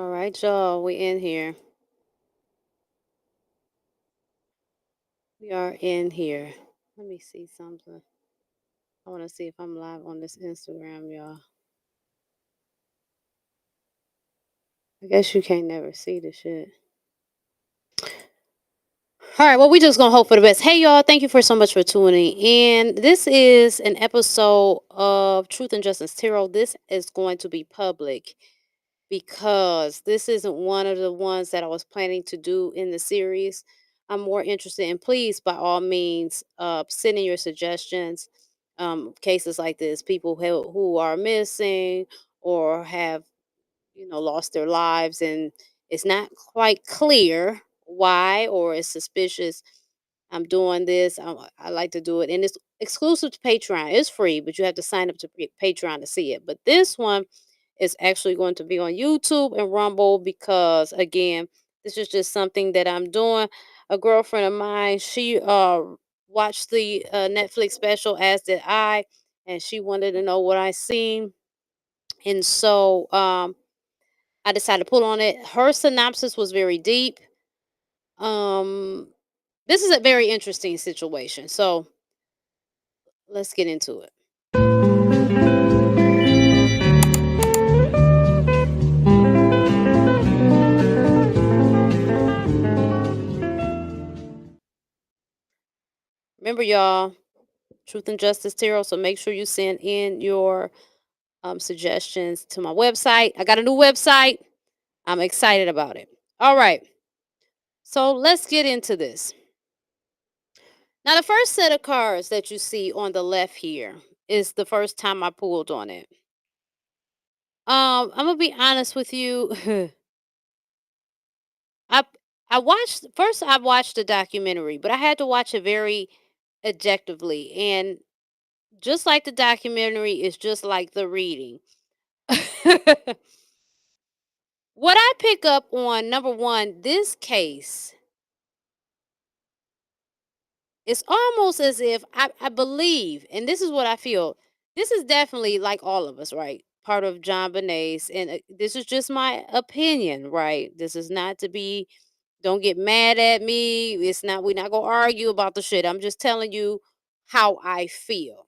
All right, y'all, we in here. We are in here. Let me see something. I want to see if I'm live on this Instagram, y'all. I guess you can't never see the shit. All right, well, we just gonna hope for the best. Hey, y'all, thank you for so much for tuning in. This is an episode of Truth and Justice Tarot. This is going to be public because this isn't one of the ones that I was planning to do in the series. I'm more interested in, please, by all means, send in your suggestions. Cases like this, people who are missing or have, lost their lives, and it's not quite clear why, or it's suspicious. I'm doing this. I like to do it, and it's exclusive to Patreon. It's free, but you have to sign up to Patreon to see it. But this one is actually going to be on YouTube and Rumble because, again, this is just something that I'm doing. A girlfriend of mine, she watched the Netflix special, as did I, and she wanted to know what I seen, and so I decided to put on it. Her synopsis was very deep. Um, this is a very interesting situation. So let's get into it. Remember, y'all, Truth and Justice Tarot. So make sure you send in your suggestions to my website. I got a new website. I'm excited about it. All right. So let's get into this. Now, the first set of cards that you see on the left here is the first time I pulled on it. I'm gonna be honest with you. I I watched the documentary, but I had to watch it very objectively. And just like the documentary is just like the reading. What I pick up on, number one, this case, it's almost as if I believe, and this is what I feel. This is definitely like all of us, right? Part of John Benet's, and this is just my opinion, right? This is not to be. Don't get mad at me. It's not. We're not gonna argue about the shit. I'm just telling you how I feel.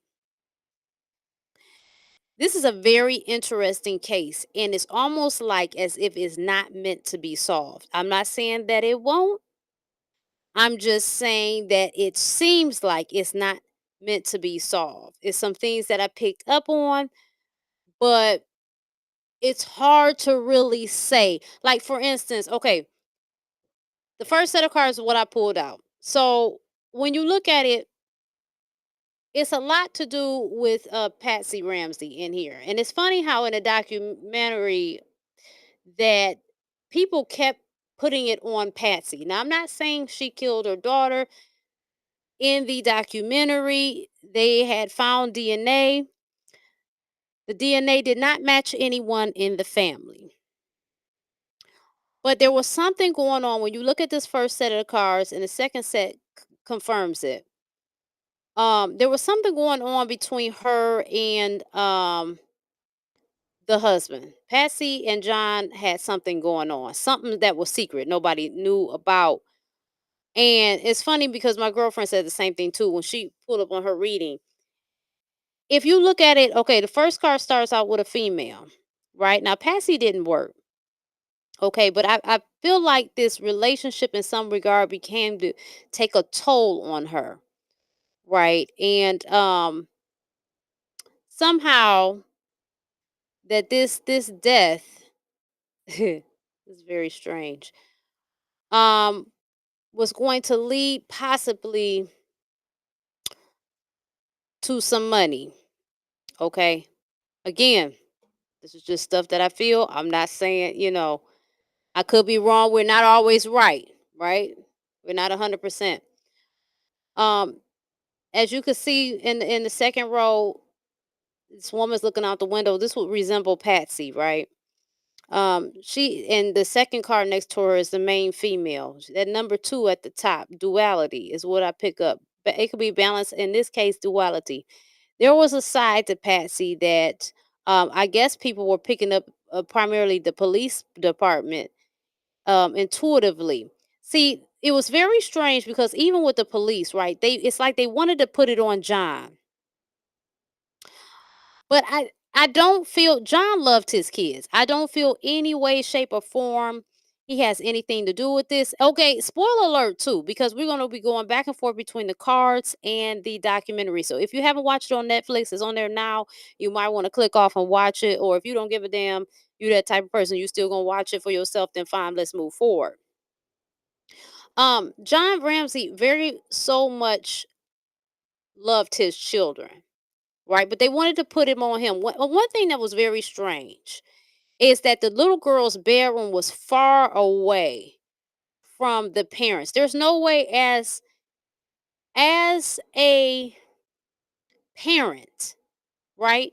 This is a very interesting case, and it's almost like as if it's not meant to be solved. I'm not saying that it won't. I'm just saying that it seems like it's not meant to be solved. It's some things that I picked up on, but it's hard to really say. Like, for instance, okay, the first set of cards is what I pulled out. So when you look at it, it's a lot to do with Patsy Ramsey in here. And it's funny how in a documentary that people kept putting it on Patsy. Now, I'm not saying she killed her daughter. In the documentary, they had found DNA. The DNA did not match anyone in the family. But there was something going on when you look at this first set of the cards, and the second set confirms it. There was something going on between her and the husband. Patsy and John had something going on, something that was secret, nobody knew about. And it's funny because my girlfriend said the same thing too when she pulled up on her reading. If you look at it, okay, the first card starts out with a female, right? Now, Patsy didn't work, okay, but I feel like this relationship in some regard became to take a toll on her, right? And somehow that this death is very strange. Um, was going to lead possibly to some money. Okay. Again, this is just stuff that I feel. I'm not saying, I could be wrong. We're not always right, right? We're not 100%. Um, as you can see in the second row, this woman's looking out the window. This would resemble Patsy, right? She and the second card next to her is the main female. That number two at the top, duality, is what I pick up. But it could be balance. In this case, duality. There was a side to Patsy that I guess people were picking up primarily the police department intuitively. See, it was very strange because even with the police, right? It's like they wanted to put it on John. But I don't feel John loved his kids. I don't feel any way, shape, or form he has anything to do with this. Okay, spoiler alert too, because we're gonna be going back and forth between the cards and the documentary. So if you haven't watched it on Netflix, it's on there now. You might want to click off and watch it. Or if you don't give a damn, you that type of person, you still gonna watch it for yourself, then fine, let's move forward. John Ramsey very so much loved his children, right? But they wanted to put him on him. One thing that was very strange is that the little girl's bedroom was far away from the parents. There's no way as a parent, right?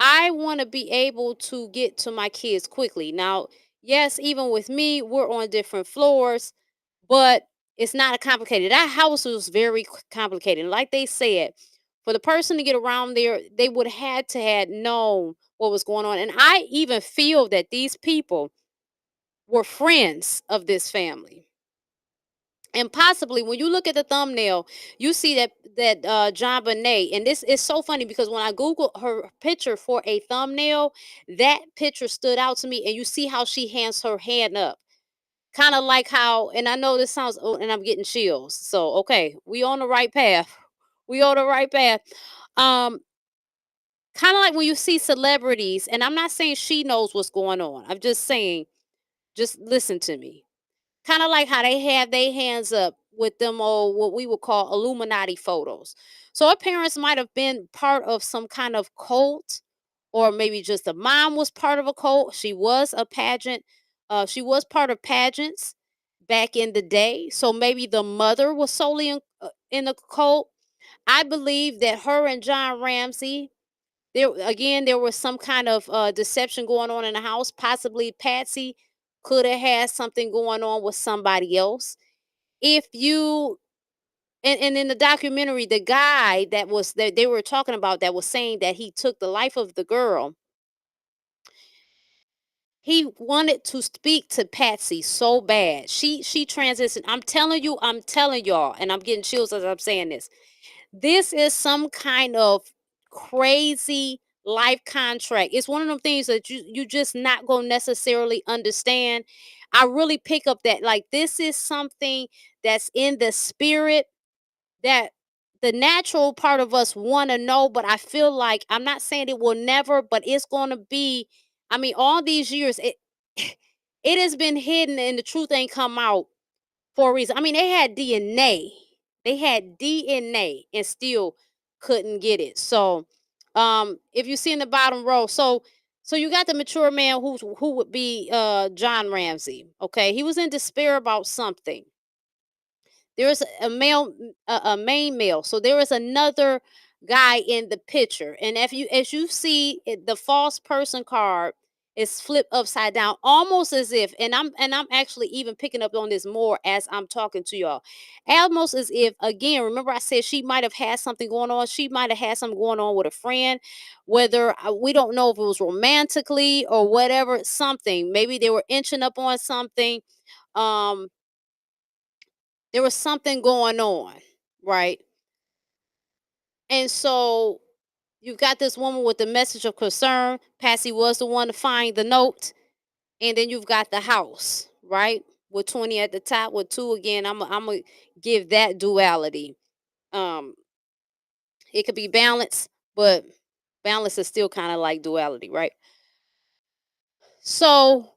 I want to be able to get to my kids quickly. Now, yes, even with me, we're on different floors, but it's not a complicated. That house was very complicated. Like they said, for the person to get around there, they would had to had known what was going on. And I even feel that these people were friends of this family. And possibly when you look at the thumbnail, you see that JonBenet, and this is so funny because when I Googled her picture for a thumbnail, that picture stood out to me, and you see how she hands her hand up, kind of like how. And I know this sounds, oh, and I'm getting chills. So okay, we on the right path. We on the right path. Um, Kind of like when you see celebrities, and I'm not saying she knows what's going on. I'm just saying, just listen to me. Kind of like how they have their hands up with them old what we would call Illuminati photos. So her parents might have been part of some kind of cult, or maybe just the mom was part of a cult. She was a pageant. She was part of pageants back in the day. So maybe the mother was solely in the cult. I believe that her and John Ramsey, there was some kind of deception going on in the house. Possibly Patsy could have had something going on with somebody else. If you and in the documentary, the guy that they were talking about that was saying that he took the life of the girl, he wanted to speak to Patsy so bad. She transitioned. I'm telling y'all, and I'm getting chills as I'm saying this. This is some kind of crazy life contract. It's one of them things that you just not gonna necessarily understand. I really pick up that like this is something that's in the spirit that the natural part of us want to know, but I feel like I'm not saying it will never, but it's gonna be. I mean, all these years it has been hidden and the truth ain't come out for a reason. I mean, they had DNA. They had DNA and still couldn't get it. So, if you see in the bottom row, so you got the mature man who would be John Ramsey. Okay, he was in despair about something. There's a male, a main male. So there is another guy in the picture, and if you as you see it, the false person card is flipped upside down, almost as if. And I'm actually even picking up on this more as I'm talking to y'all. Almost as if, again, remember I said she might have had something going on. She might have had something going on with a friend, whether we don't know if it was romantically or whatever. Something maybe they were inching up on something. Um, there was something going on, right? And so you've got this woman with the message of concern. Patsy was the one to find the note. And then you've got the house, right? With 20 at the top, with two again. I'm gonna give that duality. Um, it could be balance, but balance is still kind of like duality, right? So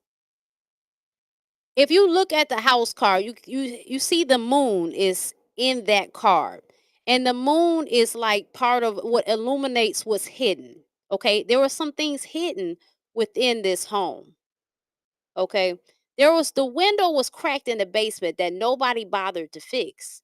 if you look at the house card, you see the moon is in that card. And the moon is like part of what illuminates what's hidden. Okay? There were some things hidden within this home. Okay? There was the window was cracked in the basement that nobody bothered to fix.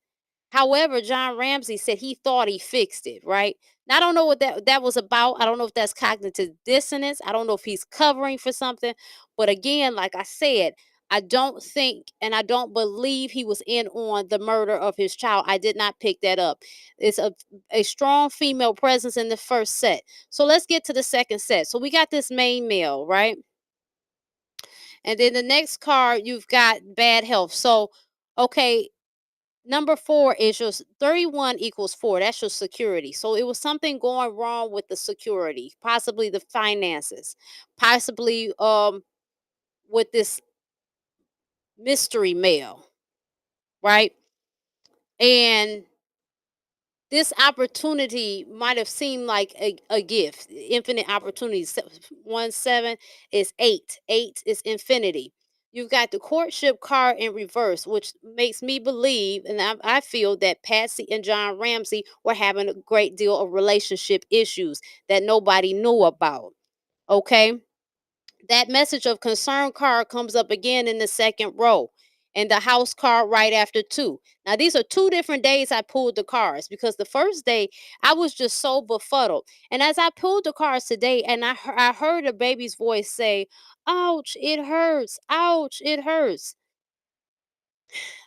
However, John Ramsey said he thought he fixed it, right? Now, I don't know what that was about. I don't know if that's cognitive dissonance. I don't know if he's covering for something. But again, like I said, I don't think and I don't believe he was in on the murder of his child. I did not pick that up. It's a strong female presence in the first set. So let's get to the second set. So we got this main male, right? And then the next card, you've got bad health. So, okay, number four is your 31 equals four. That's your security. So it was something going wrong with the security, possibly the finances, possibly with this mystery male, right? And this opportunity might have seemed like a gift, infinite opportunities. 1 7 is eight. Eight is infinity. You've got the courtship card in reverse, which makes me believe, and I feel that Patsy and John Ramsey were having a great deal of relationship issues that nobody knew about. Okay, that message of concern card comes up again in the second row, and the house card right after two. Now these are two different days I pulled the cards, because the first day I was just so befuddled, and as I pulled the cards today, and I heard a baby's voice say, ouch, it hurts, ouch, it hurts.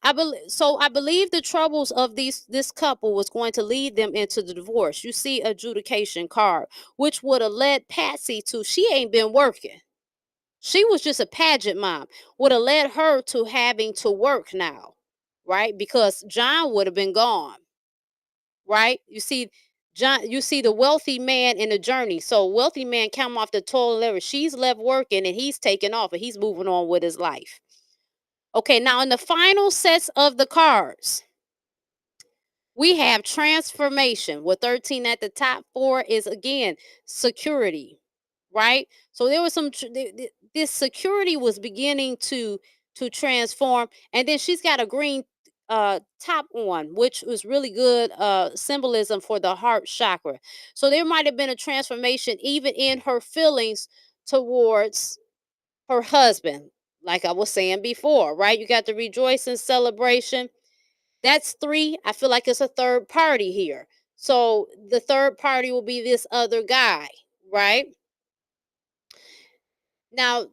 I believe the troubles of this couple was going to lead them into the divorce. You see adjudication card, which would have led Patsy to, she ain't been working, she was just a pageant mom, would have led her to having to work now, right? Because John would have been gone, right? You see the wealthy man in the journey. So wealthy man come off the toilet, she's left working and he's taking off and he's moving on with his life. Okay, now in the final sets of the cards, we have transformation with 13 at the top. Four is again security, right? So there was this security was beginning to transform, and then she's got a green top on, which was really good symbolism for the heart chakra. So there might have been a transformation even in her feelings towards her husband, like I was saying before, right? You got the rejoicing celebration, that's three. I feel like it's a third party here. So the third party will be this other guy, right? Now,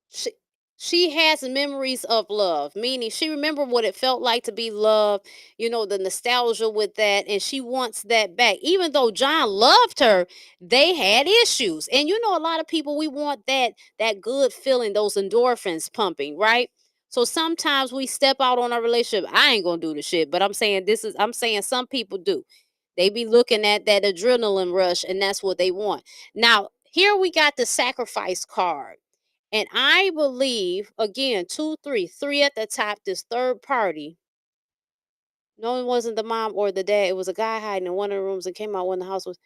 she, she has memories of love, meaning she remembered what it felt like to be loved, the nostalgia with that, and she wants that back. Even though John loved her, they had issues. And a lot of people, we want that good feeling, those endorphins pumping, right? So sometimes we step out on our relationship. I ain't gonna do the shit, but I'm saying some people do. They be looking at that adrenaline rush, and that's what they want. Now, here we got the sacrifice card. And I believe, again, two, three at the top, this third party. No, it wasn't the mom or the dad. It was a guy hiding in one of the rooms and came out when the house was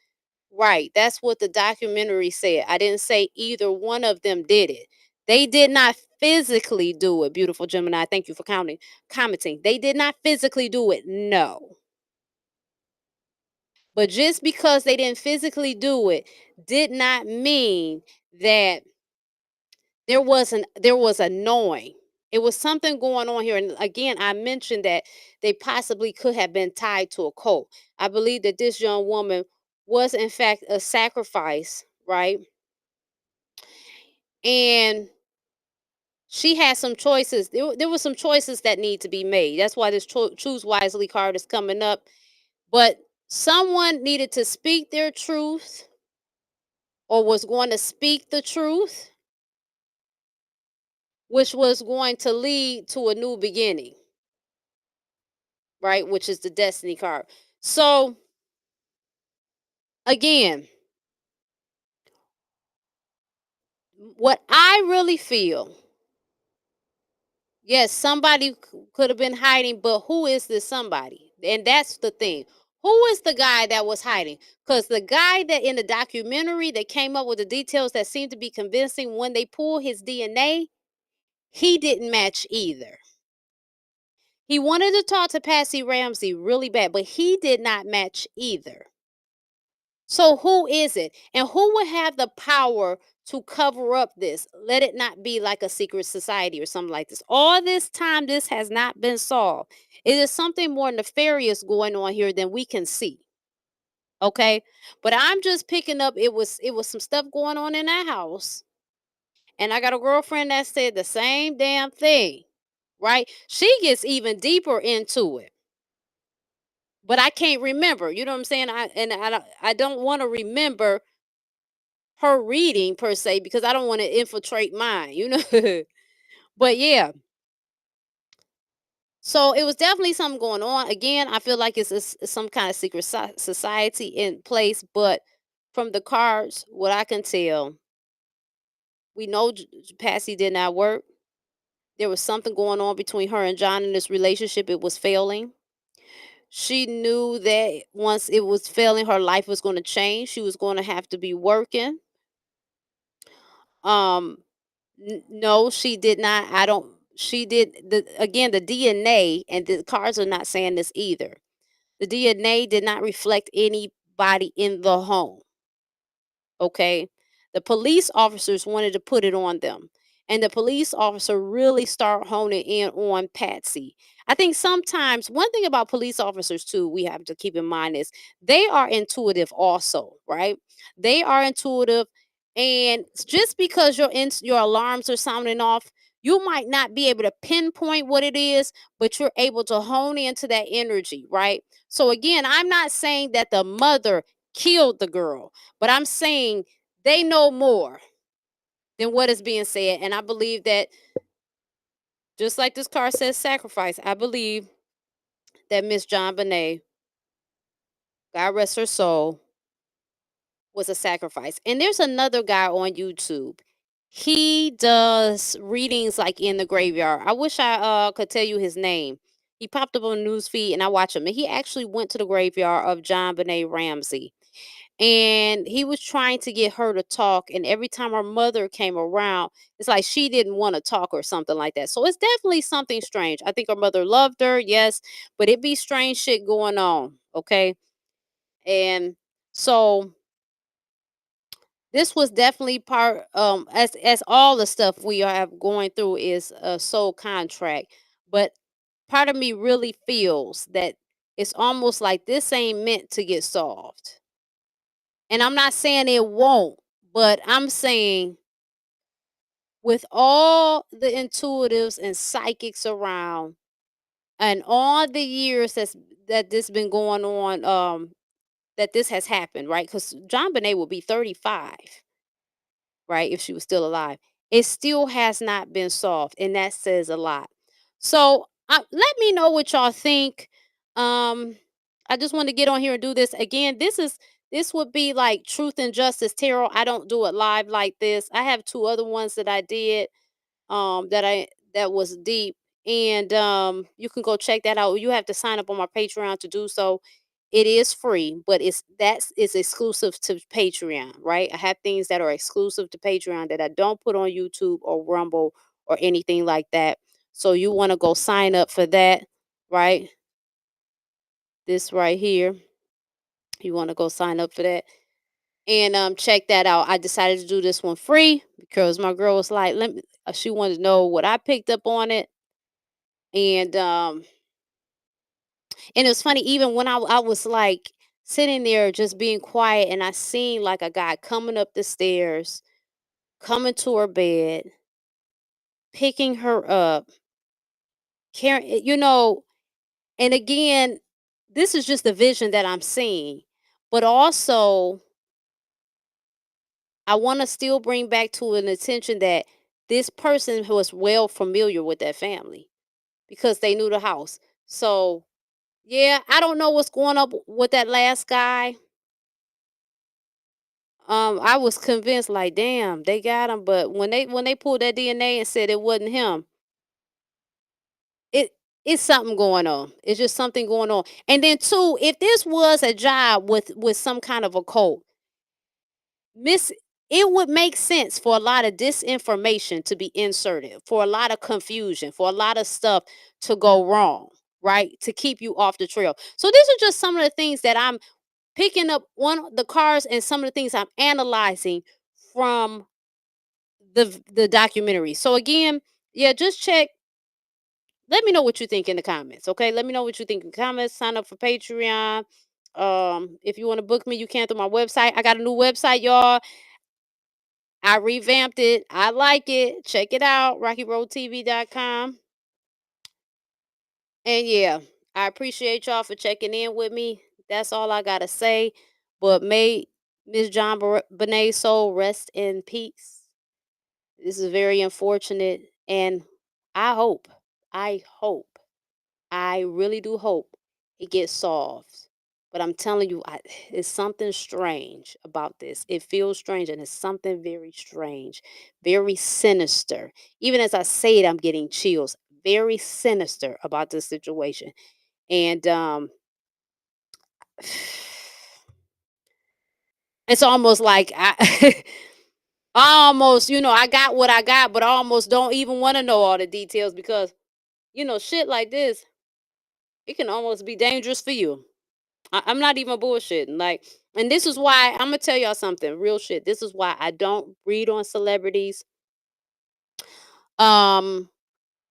right. That's what the documentary said. I didn't say either one of them did it. They did not physically do it. Beautiful Gemini. Thank you for commenting. They did not physically do it. No. But just because they didn't physically do it did not mean that there was a knowing. It was something going on here. And again, I mentioned that they possibly could have been tied to a cult. I believe that this young woman was in fact a sacrifice, right? And she had some choices. There were some choices that need to be made. That's why this choose wisely card is coming up. But someone needed to speak their truth, or was going to speak the truth, which was going to lead to a new beginning, right? Which is the destiny card. So again, what I really feel, yes, somebody could have been hiding, but who is this somebody? And that's the thing. Who is the guy that was hiding? Because the guy that in the documentary that came up with the details that seemed to be convincing, when they pulled his DNA, he didn't match either. He wanted to talk to Patsy Ramsey really bad, but he did not match either. So who is it? And who would have the power to cover up this? Let it not be like a secret society or something like this. All this time, this has not been solved. It is something more nefarious going on here than we can see. Okay. But I'm just picking up, it was some stuff going on in that house. And I got a girlfriend that said the same damn thing, right? She gets even deeper into it, but I can't remember. You know what I'm saying? I don't want to remember her reading per se because I don't want to infiltrate mine, you know. But yeah, so it was definitely something going on. Again, I feel like it's some kind of secret society in place, but from the cards, what I can tell, we know Patsy did not work. There was something going on between her and John in this relationship. It was failing. She knew that once it was failing, her life was going to change. She was going to have to be working. Um, no, she did not. I don't. She did the DNA, and the cards are not saying this either. The DNA did not reflect anybody in the home. Okay. The police officers wanted to put it on them. And the police officer really started honing in on Patsy. I think sometimes one thing about police officers too, we have to keep in mind is they are intuitive also, right? They are intuitive. And just because your alarms are sounding off, you might not be able to pinpoint what it is, but you're able to hone into that energy, right? So again, I'm not saying that the mother killed the girl, but I'm saying they know more than what is being said. And I believe that just like this card says sacrifice, I believe that Miss JonBenet, God rest her soul, was a sacrifice. And there's another guy on YouTube. He does readings like in the graveyard. I wish I could tell you his name. He popped up on the news feed and I watch him. And he actually went to the graveyard of JonBenet Ramsey. And he was trying to get her to talk, and every time her mother came around, it's like she didn't want to talk or something like that. So it's definitely something strange. I think her mother loved her, yes, but it be strange shit going on, okay? And so this was definitely part as all the stuff we have going through is a soul contract, but part of me really feels that it's almost like this ain't meant to get solved. And I'm not saying it won't, but I'm saying with all the intuitives and psychics around and all the years that this been going on, that this has happened, right? Because John Bonet will be 35, right, if she was still alive. It still has not been solved, and that says a lot. So let me know what y'all think. I just want to get on here and do this again. This would be like Truth and Justice Tarot. I don't do it live like this. I have two other ones that I did that was deep, and you can go check that out. You have to sign up on my Patreon to do so. It is free, but it's exclusive to Patreon, right? I have things that are exclusive to Patreon that I don't put on YouTube or Rumble or anything like that. So you want to go sign up for that, right? This right here. You want to go sign up for that and check that out. I decided to do this one free because my girl was like, let me she wanted to know what I picked up on it. And it was funny, even when I was like sitting there just being quiet and I seen like a guy coming up the stairs, coming to her bed, picking her up, carrying, and again, this is just the vision that I'm seeing. But also, I want to still bring back to an attention that this person was well familiar with that family because they knew the house. So, yeah, I don't know what's going on with that last guy. I was convinced like, damn, they got him, but when they pulled that DNA and said it wasn't him, it it's something going on. It's just something going on. And then two, if this was a job with some kind of a cult, miss it would make sense for a lot of disinformation to be inserted, for a lot of confusion, for a lot of stuff to go wrong, right? To keep you off the trail. So these are just some of the things that I'm picking up on the cards and some of the things I'm analyzing from the documentary. So again, yeah, just check. Let me know what you think in the comments. Okay. Let me know what you think in the comments. Sign up for Patreon. If you want to book me, you can through my website. I got a new website, y'all. I revamped it. I like it. Check it out, RacqiRoadTV.com. And yeah, I appreciate y'all for checking in with me. That's all I gotta say. But may Miss JonBenet soul rest in peace. This is very unfortunate, and I hope, I hope, I really do hope it gets solved. But I'm telling you, it's something strange about this. It feels strange, and it's something very strange, very sinister. Even as I say it, I'm getting chills. Very sinister about this situation, and it's almost like I almost, I got what I got, but I almost don't even want to know all the details because shit like this, it can almost be dangerous for you. I'm not even bullshitting. Like, and this is why I'm gonna tell y'all something real shit. This is why I don't read on celebrities. Um,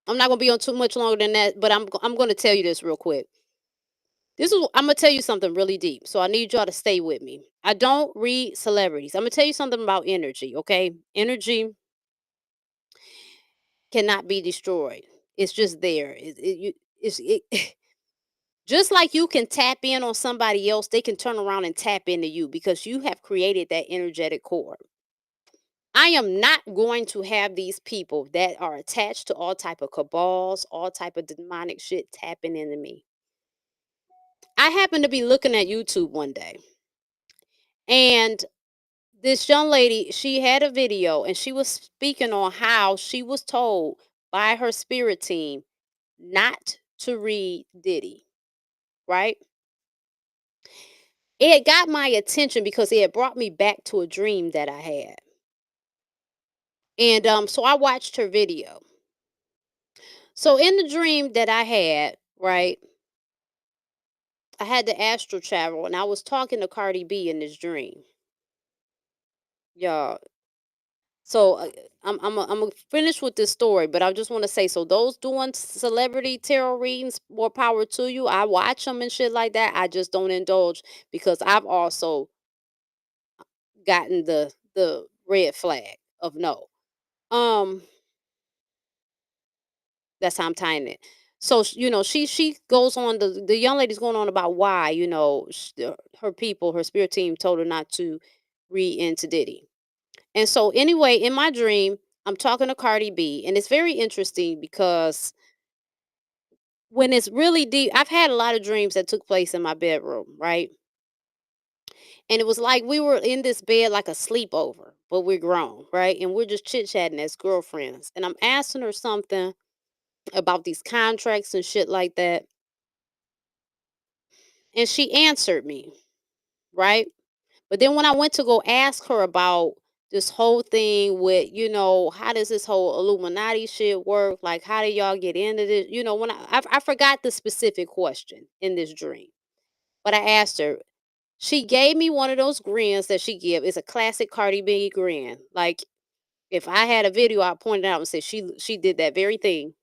I'm not gonna be on too much longer than that, but I'm gonna tell you this real quick. I'm gonna tell you something really deep. So I need y'all to stay with me. I don't read celebrities. I'm gonna tell you something about energy. Okay, energy cannot be destroyed. It's just there. Just like you can tap in on somebody else, they can turn around and tap into you because you have created that energetic cord. I am not going to have these people that are attached to all type of cabals, all type of demonic shit tapping into me. I happened to be looking at YouTube one day, and this young lady, she had a video and she was speaking on how she was told by her spirit team not to read Diddy, right? It got my attention because it had brought me back to a dream that I had. And so I watched her video. So in the dream that I had, right, I had the astral travel and I was talking to Cardi B in this dream. Y'all. So I'm gonna finish with this story, but I just want to say, so those doing celebrity tarot readings, more power to you. I watch them and shit like that. I just don't indulge because I've also gotten the red flag of no. Um, that's how I'm tying it. So she goes on, the young lady's going on about why her people, her spirit team told her not to read into Diddy. And so anyway, in my dream, I'm talking to Cardi B, and it's very interesting because when it's really deep, I've had a lot of dreams that took place in my bedroom, right? And it was like we were in this bed like a sleepover, but we're grown, right? And we're just chit chatting as girlfriends. And I'm asking her something about these contracts and shit like that. And she answered me, right? But then when I went to go ask her about this whole thing with, how does this whole Illuminati shit work? Like, how do y'all get into this? When I forgot the specific question in this dream, but I asked her. She gave me one of those grins that she give. It's a classic Cardi B grin. Like if I had a video, I pointed out and said she did that very thing.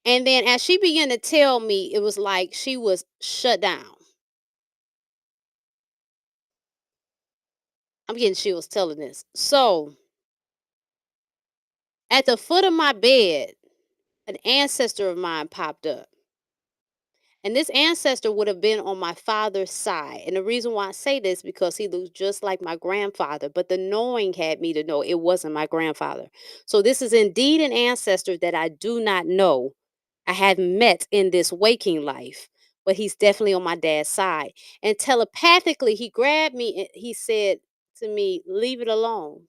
And then as she began to tell me, it was like she was shut down. I'm getting chills telling this. So at the foot of my bed, an ancestor of mine popped up. And this ancestor would have been on my father's side. And the reason why I say this because he looks just like my grandfather, but the knowing had me to know it wasn't my grandfather. So this is indeed an ancestor that I do not know. I haven't met in this waking life, but he's definitely on my dad's side. And telepathically, he grabbed me and he said to me, "Leave it alone.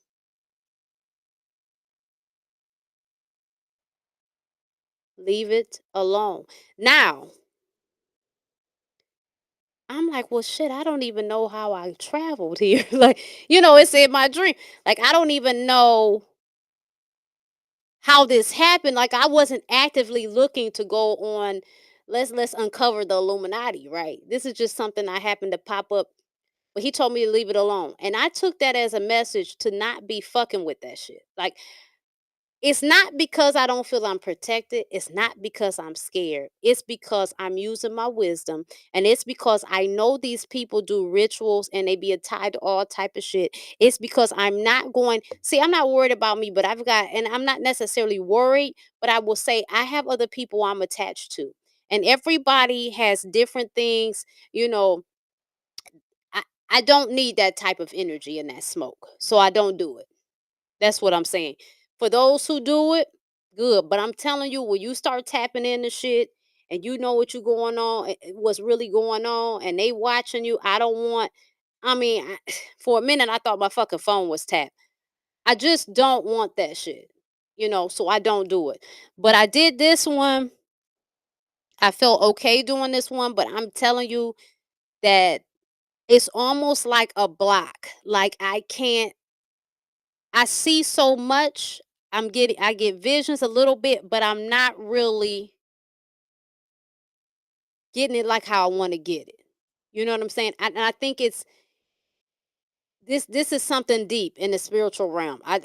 Leave it alone." Now, I'm like, well, shit, I don't even know how I traveled here. Like, it's in my dream. Like, I don't even know how this happened. Like, I wasn't actively looking to go on. Let's uncover the Illuminati, right? This is just something I happened to pop up. But he told me to leave it alone, and I took that as a message to not be fucking with that shit. Like, It's not because I don't feel I'm protected. It's not because I'm scared. It's because I'm using my wisdom. And it's because I know these people do rituals and they be tied to all type of shit. It's because I'm not going, see, I'm not worried about me, but I've got, and I'm not necessarily worried, but I will say I have other people I'm attached to. And everybody has different things, you know. I, I don't need that type of energy in that smoke. So I don't do it. That's what I'm saying. For those who do it, good. But I'm telling you, when you start tapping into shit and you know what you going on, what's really going on, and they watching you, I don't want. I mean, for a minute, I thought my fucking phone was tapped. I just don't want that shit, so I don't do it. But I did this one. I felt okay doing this one, but I'm telling you that it's almost like a block. Like I can't. I see so much. I get visions a little bit, but I'm not really getting it like how I want to get it. You know what I'm saying? And I think it's this is something deep in the spiritual realm. I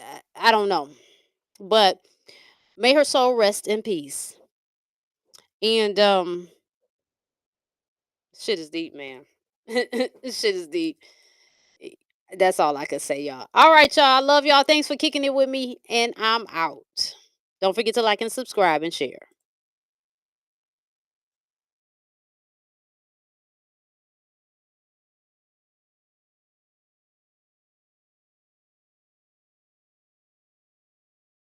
don't know. But may her soul rest in peace. And shit is deep, man. This shit is deep. Eh, That's all I can say, y'all. All right, y'all. I love y'all. Thanks for kicking it with me. And I'm out. Don't forget to like and subscribe and share.